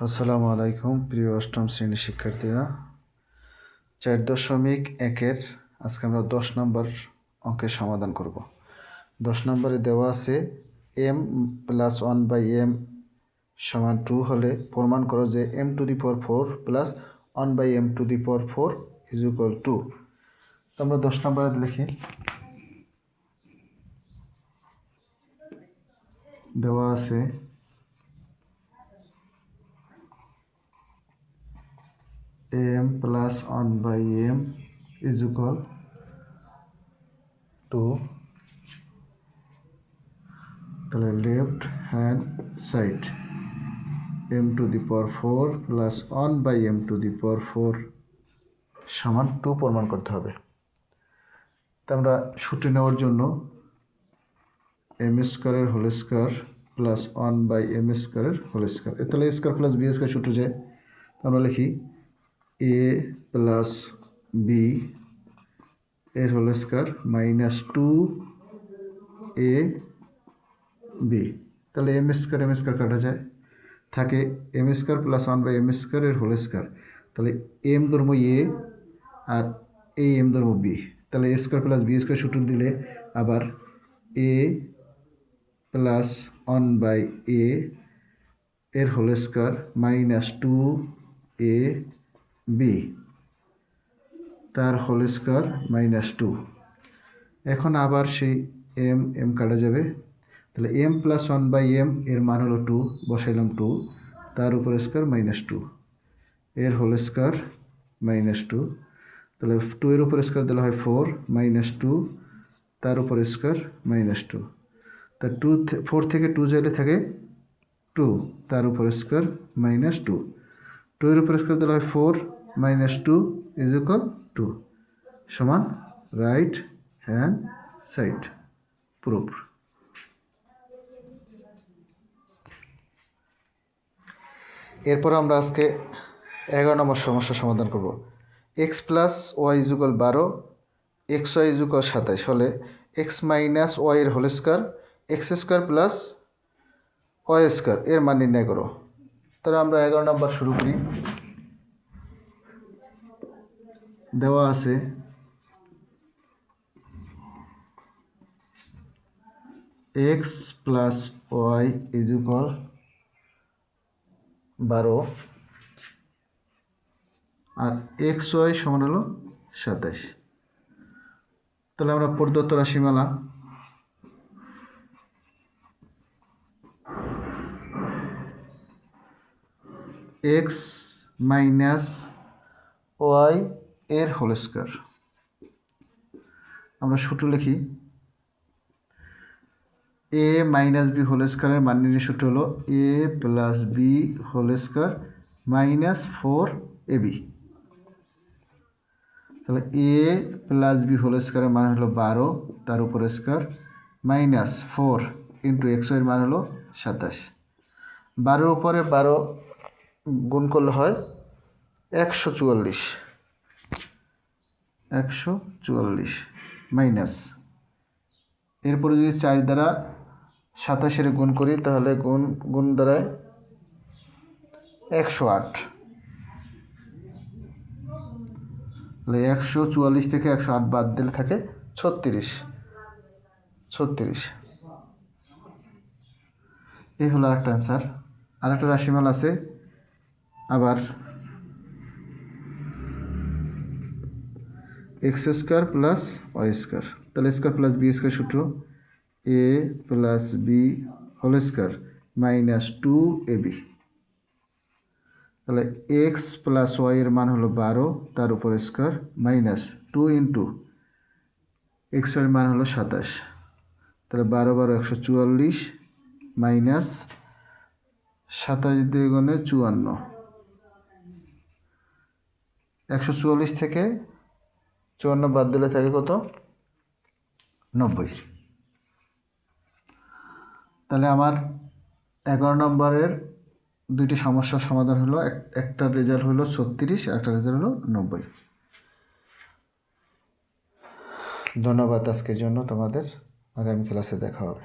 আসসালামু আলাইকুম প্রিয় অষ্টম শ্রেণীর শিক্ষার্থীরা। 4.1-এর আজকে আমরা 10 নম্বর অঙ্কের সমাধান করব। 10 নম্বরে দেওয়া আছে m + 1/m = 2 হলে প্রমাণ করো যে m⁴ + 1/m⁴ = 2। তো আমরা 10 নম্বরে লিখি, দেওয়া আছে m + 1/m = 2। তাহলে left hand side m⁴ + 1/m⁴ = 2 প্রমাণ করতে হবে। তা আমরা সূত্র নেওয়ার জন্য m² whole square + 1/m² whole square, তাহলে a² + b² সূত্র যায়। আমরা লিখি a + b এর হোল স্কয়ার -2ab। তাহলে m² কাটা যায়, থাকে m² + 1/m² এর হোল স্কয়ার। তাহলে m ধরবো a আর এই m ধরবো b। তাহলে a² + b² সূত্র দিলে আবার a + 1/a এর হোল স্কয়ার -2ab তার হোল স্কয়ার -2। এখন আবার সেই m কাটা যাবে, তাহলে m + 1/m এর মান হলো 2, বসাইলাম 2, তার উপর স্কয়ার -2 এর হোল স্কয়ার -2। তাহলে 2 এর উপর স্কয়ার দিলে হয় 4 -2 তার উপর স্কয়ার -2। তা 4 থেকে 2 যাইলে থাকে 2 তার উপর স্কয়ার -2। 2 এর উপর স্কয়ার দিলে হয় 4 -2 = 2 সমান রাইট হ্যান্ড সাইড প্রুফ। এরপর আমরা আজকে 11 নম্বর সমস্যা সমাধান করব। x + y = 12, xy = 27 হলে x - y এর হোল স্কয়ার x² + y² এর মান নির্ণয় করো। তাহলে আমরা 11 নম্বর শুরু করি। দেওয়া আছে x + y = 12 আর xy সমান হলো 27। তাহলে আমরা প্রদত্ত রাশিমালা x - y এর হোল স্কয়ার, আমরা সূত্র লিখি a - b হোল স্কয়ারের মান নির্ণয়ের সূত্র হলো a + b whole square -4ab। তাহলে a + b হোল স্কয়ারের মান হলো 12 তার উপর স্কয়ার -4 × xy এর মান হলো 27। 12 উপরে 12 গুণ করলে হয় 144 মাইনাস, এরপরে যদি 4 দ্বারা 27 গুণ করি তাহলে গুণ দ্বারায় 108। তাহলে 144 থেকে 108 বাদ দিলে থাকে 36। এই হলো আরেকটা অ্যান্সার। আরেকটা রাশিমাল আছে আবার x² + y²। তাহলে a² + b² সূত্র a + b whole square -2ab। তাহলে x + y এর মান হলো 12 তার উপর স্কয়ার -2 × xy এর মান হলো 27। তাহলে 12 × 144 মাইনাস 27 দিয়ে গুণে 54। 144 থেকে 54 বাদ দিলে থাকে কত? 90। তাহলে আমার 11 নম্বরের দুইটি সমস্যার সমাধান হলো, একটা রেজাল্ট হলো 36, একটা রেজাল্ট হলো 90। ধন্যবাদ আজকের জন্য তোমাদের। আগামী ক্লাসে দেখা হবে।